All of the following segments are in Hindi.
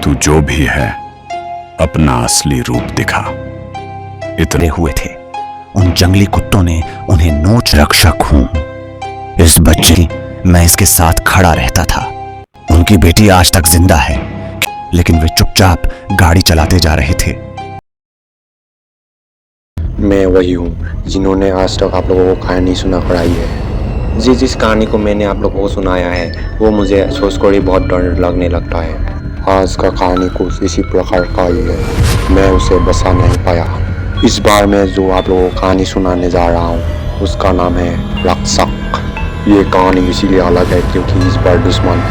तू जो भी है अपना असली रूप दिखा। इतने हुए थे उन जंगली कुत्तों ने उन्हें नोच। रक्षक हूं इस बच्चे की, मैं इसके साथ खड़ा रहता था। उनकी बेटी आज तक जिंदा है, लेकिन वे चुपचाप गाड़ी चलाते जा रहे थे। मैं वही हूँ जिन्होंने आज तक आप लोगों को कहानी सुना कराई है। जिस कहानी को मैंने आप लोगों को सुनाया है वो मुझे सोचकर ही बहुत डर लगने लगता है। आज का कहानी कुछ इसी प्रकार का ही है, मैं उसे बचा नहीं पाया। इस बार मैं जो आप लोगों को कहानी सुनाने जा रहा हूँ उसका नाम है रक्षक। ये कहानी इसीलिए अलग है क्योंकि इस बार दुश्मन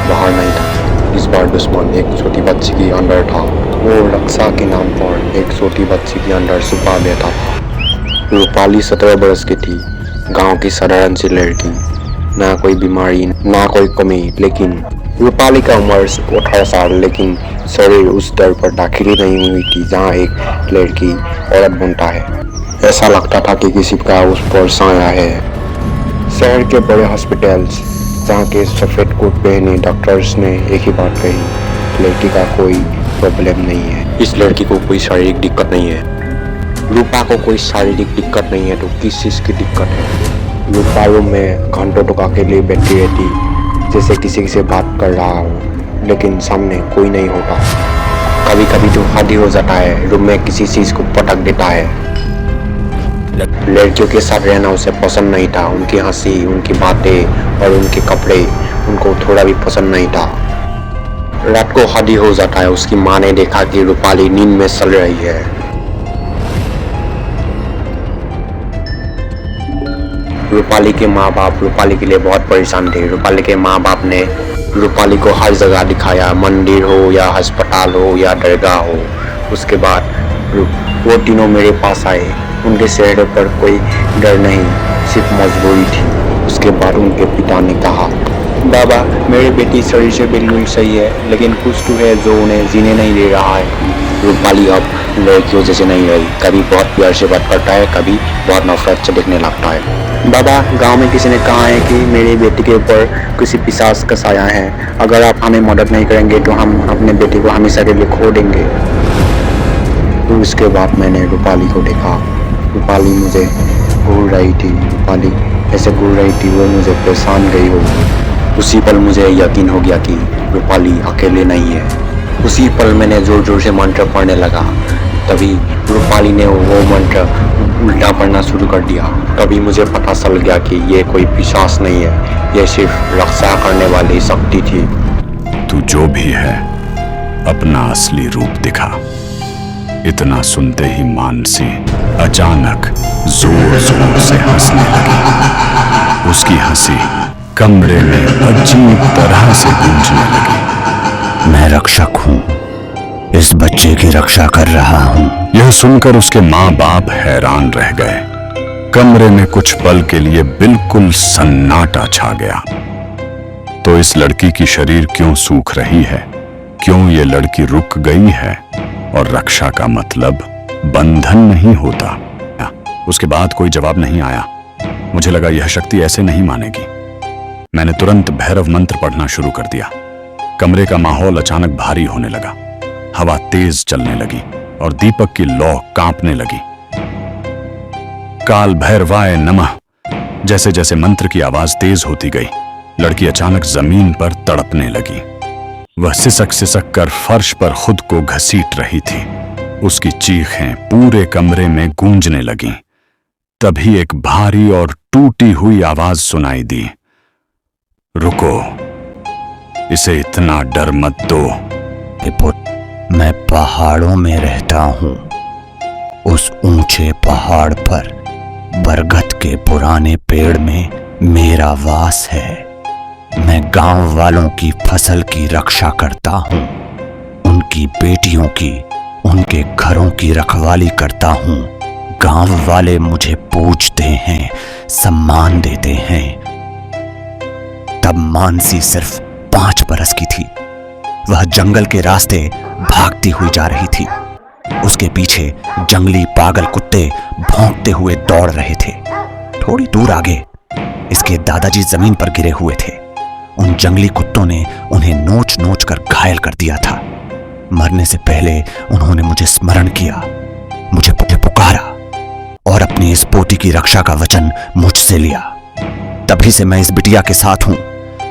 बाहर नहीं था, इस बार दुश्मन एक छोटी बच्ची के अंदर था। वो रक्षा के नाम पर एक छोटी बच्ची के अंदर छुपा बैठा था। रूपाली 17 वर्ष की थी, गांव की साधारण सी लड़की, ना कोई बीमारी ना कोई कमी। लेकिन रूपाली का उम्र 18 साल, लेकिन शरीर उस दर पर दाखिल ही नहीं हुई थी जहाँ एक लड़की औरत बनता है। ऐसा लगता था कि किसी का उस पर साया है। शहर के बड़े हॉस्पिटल्स जहाँ के सफेद कोट पहने डॉक्टर्स ने एक ही बात कही, लड़की का कोई प्रॉब्लम नहीं है, इस लड़की को कोई शारीरिक दिक्कत नहीं है। रूपा को कोई शारीरिक दिक्कत नहीं है तो किस चीज़ की दिक्कत है। रूपा रूम में घंटों तक अकेले बैठी रहती, जैसे किसी से बात कर रहा हो, लेकिन सामने कोई नहीं होता। कभी कभी तो हद ही हो जाता है, रूम में किसी चीज़ को पटक देता है। लड़कियों के साथ रहना उसे पसंद नहीं था। उनकी हंसी, उनकी बातें और उनके कपड़े उनको थोड़ा भी पसंद नहीं था। रात को हद ही हो जाता है, उसकी माँ ने देखा कि रूपाली नींद में चल रही है। रूपाली के माँ बाप रूपाली के लिए बहुत परेशान थे। रूपाली के माँ बाप ने रूपाली को हर जगह दिखाया, मंदिर हो या अस्पताल हो या दरगाह हो। उसके बाद वो तीनों मेरे पास आए। उनके चेहरे पर कोई डर नहीं, सिर्फ मजबूरी थी। उसके बाद उनके पिता ने कहा, बाबा मेरी बेटी शरीर से बिल्कुल सही है, लेकिन कुछ तो है जो उन्हें जीने नहीं दे रहा है। रूपाली अब लड़कियों जैसे नहीं रही, कभी बहुत प्यार से बात करता है, कभी बहुत नफरत से देखने लगता है। बाबा गांव में किसी ने कहा है कि मेरी बेटी के ऊपर किसी पिशाच का साया है, अगर आप हमें मदद नहीं करेंगे तो हम अपने बेटी को हमेशा के लिए खो देंगे। तो उसके बाद मैंने रूपाली को देखा। रूपाली मुझे घूर रही थी, रूपाली ऐसे घूर रही थी वो मुझे पहचान गई हो। उसी पल मुझे यकीन हो गया कि रूपाली अकेले नहीं है। उसी पल मैंने जोर जोर से मंत्र पढ़ने लगा। तभी रूपाली ने वो मंत्र उल्टा पढ़ना शुरू कर दिया। तभी मुझे पता चल गया कि ये कोई पिशाच नहीं है, ये सिर्फ रक्षा करने वाली शक्ति थी। तू जो भी है अपना असली रूप दिखा। इतना सुनते ही मानसी अचानक जोर जोर से हंसने लगी। उसकी हंसी कमरे में अजीब तरह से गूंजने लगी। मैं रक्षक हूं, इस बच्चे की रक्षा कर रहा हूं। यह सुनकर उसके माँ बाप हैरान रह गए। कमरे में कुछ पल के लिए बिल्कुल सन्नाटा छा गया। तो इस लड़की की शरीर क्यों सूख रही है? क्यों ये लड़की रुक गई है? और रक्षा का मतलब बंधन नहीं होता। उसके बाद कोई जवाब नहीं आया। मुझे लगा यह शक्ति ऐसे नहीं मानेगी। मैंने तुरंत भैरव मंत्र पढ़ना शुरू कर दिया। कमरे का माहौल अचानक भारी होने लगा। हवा तेज चलने लगी और दीपक की लौ कांपने लगी। काल भैरवाय नमः। जैसे जैसे मंत्र की आवाज तेज होती गई, लड़की अचानक जमीन पर तड़पने लगी। वह सिसक सिसक कर फर्श पर खुद को घसीट रही थी। उसकी चीखें पूरे कमरे में गूंजने लगीं। तभी एक भारी और टूटी हुई आवाज सुनाई दी, रुको, इसे इतना डर मत दो। मैं पहाड़ों में रहता हूं, उस ऊंचे पहाड़ पर बरगद के पुराने पेड़ में मेरा वास है। मैं गांव वालों की फसल की रक्षा करता हूं, उनकी बेटियों की, उनके घरों की रखवाली करता हूं। गांव वाले मुझे पूजते हैं, सम्मान देते हैं। तब मानसी सिर्फ 5 बरस की थी। वह जंगल के रास्ते भागती हुई जा रही थी। उसके पीछे जंगली पागल कुत्ते भौंकते हुए दौड़ रहे थे। थोड़ी दूर आगे इसके दादाजी जमीन पर गिरे हुए थे। उन जंगली कुत्तों ने उन्हें नोच नोच कर घायल कर दिया था। मरने से पहले उन्होंने मुझे स्मरण किया, मुझे पुकारा और अपनी इस पोती की रक्षा का वचन मुझसे लिया। तभी से मैं इस बिटिया के साथ हूं,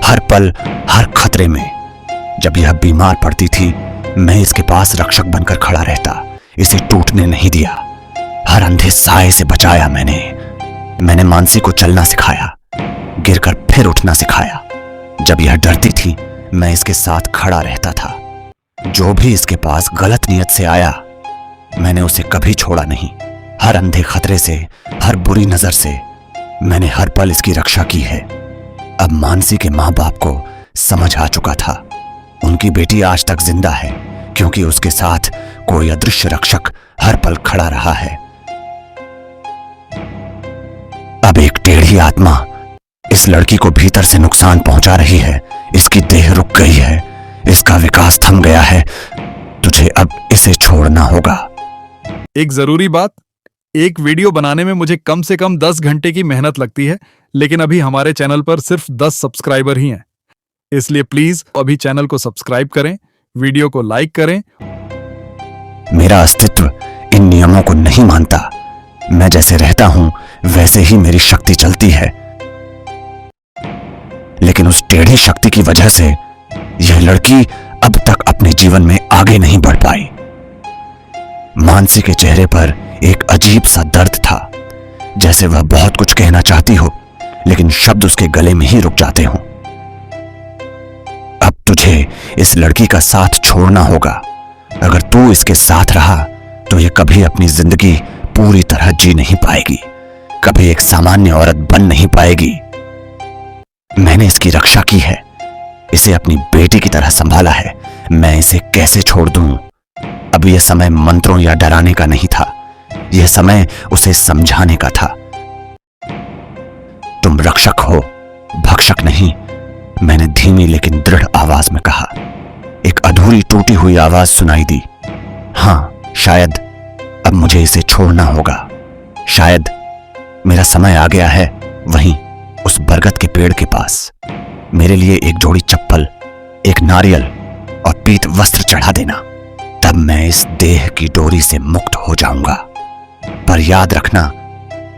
हर पल, हर खतरे में। जब यह बीमार पड़ती थी, मैं इसके पास रक्षक बनकर खड़ा रहता, इसे टूटने नहीं दिया। हर अंधे साए से बचाया मैंने मानसी को चलना सिखाया, गिरकर फिर उठना सिखाया। जब यह डरती थी, मैं इसके साथ खड़ा रहता था। जो भी इसके पास गलत नियत से आया, मैंने उसे कभी छोड़ा नहीं। हर अंधे खतरे से, हर बुरी नजर से मैंने हर पल इसकी रक्षा की है। अब मानसी के मां बाप को समझ आ चुका था, उनकी बेटी आज तक जिंदा है क्योंकि उसके साथ कोई अदृश्य रक्षक हर पल खड़ा रहा है। अब एक टेढ़ी आत्मा इस लड़की को भीतर से नुकसान पहुंचा रही है। इसकी देह रुक गई है, इसका विकास थम गया है। तुझे अब इसे छोड़ना होगा। एक जरूरी बात, एक वीडियो बनाने में मुझे कम से कम 10 घंटे की मेहनत लगती है, लेकिन अभी हमारे चैनल पर सिर्फ 10 सब्सक्राइबर ही हैं। इसलिए प्लीज अभी चैनल को सब्सक्राइब करें, वीडियो को लाइक करें। मेरा अस्तित्व इन नियमों को नहीं मानता। मैं जैसे रहता हूं वैसे ही मेरी शक्ति चलती है, लेकिन उस टेढ़ी शक्ति की वजह से यह लड़की अब तक अपने जीवन में आगे नहीं बढ़ पाई। मानसी के चेहरे पर एक अजीब सा दर्द था, जैसे वह बहुत कुछ कहना चाहती हो, लेकिन शब्द उसके गले में ही रुक जाते हों। अब तुझे इस लड़की का साथ छोड़ना होगा। अगर तू इसके साथ रहा तो यह कभी अपनी जिंदगी पूरी तरह जी नहीं पाएगी, कभी एक सामान्य औरत बन नहीं पाएगी। मैंने इसकी रक्षा की है, इसे अपनी बेटी की तरह संभाला है। मैं इसे कैसे छोड़ दूं? अब यह समय मंत्रों या डराने का नहीं था, यह समय उसे समझाने का था। तुम रक्षक हो, भक्षक नहीं, मैंने धीमी लेकिन दृढ़ आवाज में कहा। एक अधूरी टूटी हुई आवाज सुनाई दी। हां, शायद अब मुझे इसे छोड़ना होगा। शायद मेरा समय आ गया है। वहीं उस बरगद के पेड़ के पास मेरे लिए एक जोड़ी चप्पल, एक नारियल और पीत वस्त्र चढ़ा देना। तब मैं इस देह की डोरी से मुक्त हो जाऊंगा। पर याद रखना,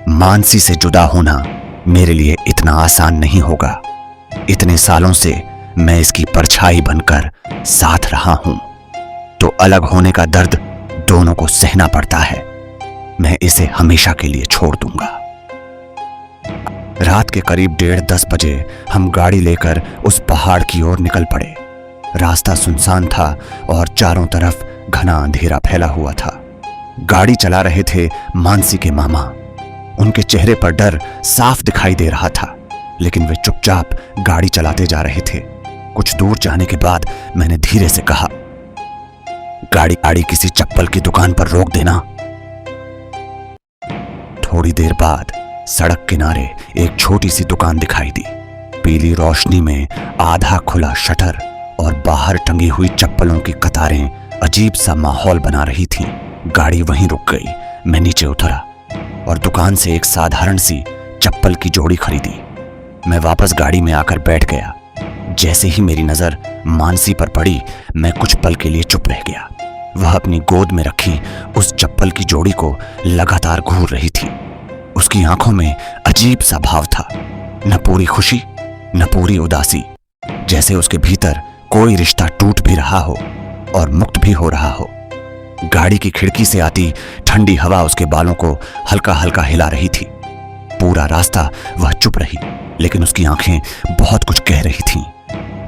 मानसी से जुदा होना मेरे लिए इतना आसान नहीं होगा। इतने सालों से मैं इसकी परछाई बनकर साथ रहा हूं, तो अलग होने का दर्द दोनों को सहना पड़ता है। मैं इसे हमेशा के लिए छोड़ दूंगा। रात के करीब 10:30 बजे हम गाड़ी लेकर उस पहाड़ की ओर निकल पड़े। रास्ता सुनसान था और चारों तरफ घना अंधेरा फैला हुआ था। गाड़ी चला रहे थे मानसी के मामा। उनके चेहरे पर डर साफ दिखाई दे रहा था, लेकिन वे चुपचाप गाड़ी चलाते जा रहे थे। कुछ दूर जाने के बाद मैंने धीरे से कहा, गाड़ी किसी चप्पल की दुकान पर रोक देना। थोड़ी देर बाद सड़क किनारे एक छोटी सी दुकान दिखाई दी। पीली रोशनी में आधा खुला शटर और बाहर टंगी हुई चप्पलों की कतारें अजीब सा माहौल बना रही थीं। गाड़ी वहीं रुक गई। मैं नीचे उतरा और दुकान से एक साधारण सी चप्पल की जोड़ी खरीदी। मैं वापस गाड़ी में आकर बैठ गया। जैसे ही मेरी नजर मानसी पर पड़ी, मैं कुछ पल के लिए चुप रह गया। वह अपनी गोद में रखी उस चप्पल की जोड़ी को लगातार घूर रही थी। उसकी आंखों में अजीब सा भाव था, न पूरी खुशी न पूरी उदासी, जैसे उसके भीतर कोई रिश्ता टूट भी रहा हो और मुक्त भी हो रहा हो। गाड़ी की खिड़की से आती ठंडी हवा उसके बालों को हल्का हल्का हिला रही थी। पूरा रास्ता वह चुप रही, लेकिन उसकी आंखें बहुत कुछ कह रही थीं,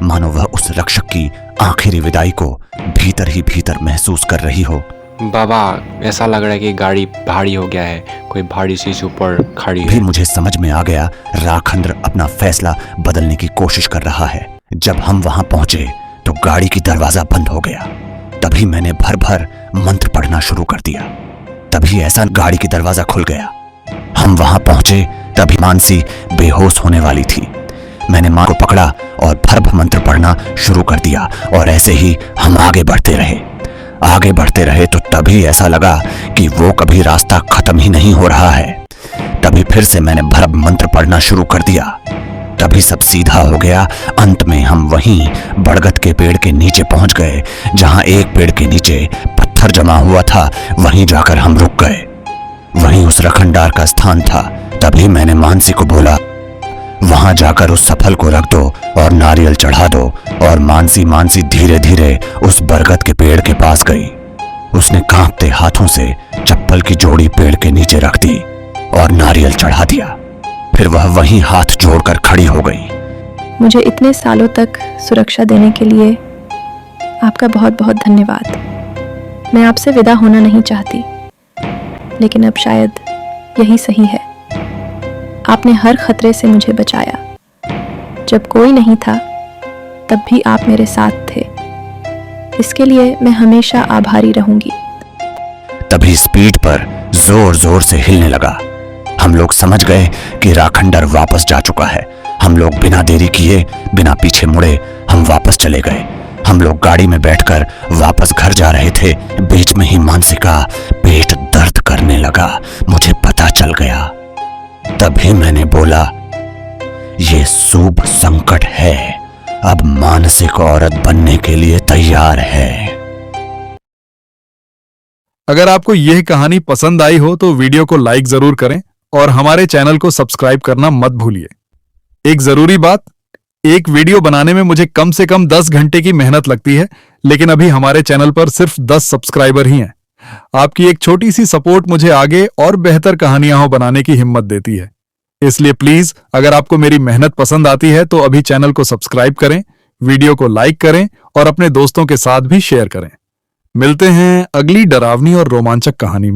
मानो वह उस रक्षक की आखिरी विदाई को भीतर ही भीतर महसूस कर रही हो। बाबा, ऐसा लग रहा है कि गाड़ी भारी हो गया है, कोई भारी चीज ऊपर खड़ी है। फिर मुझे समझ में आ गया, राखंद्र अपना फैसला बदलने की कोशिश कर रहा है। जब हम वहां पहुंचे तो गाड़ी की दरवाजा बंद हो गया। तभी मैंने भर भर मंत्र पढ़ना शुरू कर दिया। तभी ऐसा गाड़ी की दरवाजा खुल गया। हम वहां पहुंचे तभी मानसी बेहोश होने वाली थी। मैंने मां को पकड़ा और भर भर मंत्र पढ़ना शुरू कर दिया और ऐसे ही हम आगे बढ़ते रहे तो तभी ऐसा लगा कि वो कभी रास्ता खत्म ही नहीं हो रहा है। तभी फिर से मैंने भर मंत्र पढ़ना शुरू कर दिया। तभी सब सीधा हो गया। अंत में हम वहीं बरगद के पेड़ के नीचे पहुंच गए, जहां एक पेड़ के नीचे पत्थर जमा हुआ था। वहीं जाकर हम रुक गए। वहीं उस रखंडार का स्थान था। तभी मैंने मानसी को बोला, वहां जाकर उस सफल को रख दो और नारियल चढ़ा दो। और मानसी धीरे धीरे उस बरगद के पेड़ के पास गई। उसने कांपते हाथों से चप्पल की जोड़ी पेड़ के नीचे रख दी और नारियल चढ़ा दिया। फिर वह वहीं हाथ जोड़कर खड़ी हो गई। मुझे इतने सालों तक सुरक्षा देने के लिए आपका बहुत बहुत धन्यवाद। मैं आपसे विदा होना नहीं चाहती, लेकिन अब शायद यही सही है। आपने हर खतरे से मुझे बचाया। जब कोई नहीं था तब भी आप मेरे साथ थे। इसके लिए मैं हमेशा आभारी रहूंगी। तभी स्पीड पर जोर जोर से हिलने लगा। हम लोग समझ गए कि राखंडर वापस जा चुका है। हम लोग बिना देरी किए, बिना पीछे मुड़े हम वापस चले गए। हम लोग गाड़ी में बैठकर वापस घर जा रहे थे। बीच में ही मानसी का पेट दर्द करने लगा। मुझे पता चल गया। तभी मैंने बोला, ये शुभ संकट है। अब मानसिक औरत बनने के लिए तैयार है। अगर आपको यह कहानी पसंद आई हो तो वीडियो को लाइक जरूर करें और हमारे चैनल को सब्सक्राइब करना मत भूलिए। एक जरूरी बात, एक वीडियो बनाने में मुझे कम से कम 10 घंटे की मेहनत लगती है, लेकिन अभी हमारे चैनल पर सिर्फ 10 सब्सक्राइबर ही हैं। आपकी एक छोटी सी सपोर्ट मुझे आगे और बेहतर कहानियां बनाने की हिम्मत देती है। इसलिए प्लीज, अगर आपको मेरी मेहनत पसंद आती है तो अभी चैनल को सब्सक्राइब करें, वीडियो को लाइक करें और अपने दोस्तों के साथ भी शेयर करें। मिलते हैं अगली डरावनी और रोमांचक कहानी में।